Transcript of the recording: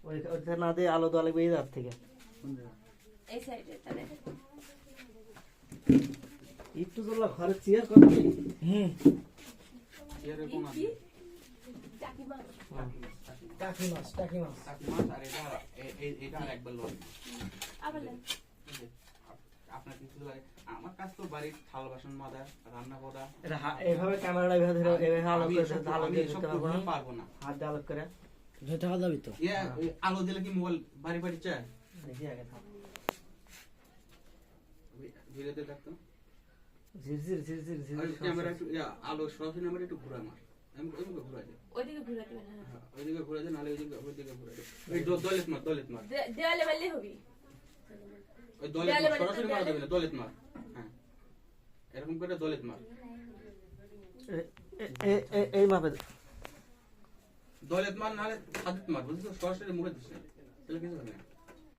ওইটা না দিয়ে আলো দেওয়া লাগবে এই ধার থেকে। এই সাইডে তাহলে একটু তোলা ঘরে চেয়ার করবি। চেয়ারের কোন আছে? টাকি মাছ টাকি মাছ টাকি মাছ আর এটা আর একবার লয়। আবার লেন। আপনার কিছু লাগে? আমার কাছে তো বাড়ির থাল বাসন মাজা, রান্না করা। এটা এইভাবে ক্যামেরাটা এইভাবে ধরে এইভাবে আলো আমি করে এসব আলো দিয়ে এসব দিতে করতে পারবো না। পারবো না। হাত দিয়ে আলো করে যেটা হলো তো আলো দিলে কি মোবাইল বাড়ি বাড়ি চায়? দেখি আগে থাম। ধীরে ধীরে দেখতো। ঝিরঝির ঝিরঝির আর ঝিরঝির ক্যামেরা একটু আলো সরাসরি আমার একটু ঘুরে আমার। আমি ঘুরাই দিই। ওইদিকে ঘুরে দিবেন। হ্যাঁ ওইদিকে ঘুরে দেন, নাহলে ওইদিকে ঘুরে দেন। ওই দলেত মার। দেওয়ালে বাড়লে হবে। ওই দলেত মার, সরাসরি মারা যাবে না, দলেত মার। হ্যাঁ, এরকম করে দলেত মার। এই মাপে দলেত মার নাহলে হাতেত মার, বুঝছিস? সরাসরি মুখে দিস না, তাহলে কিছু হবে না।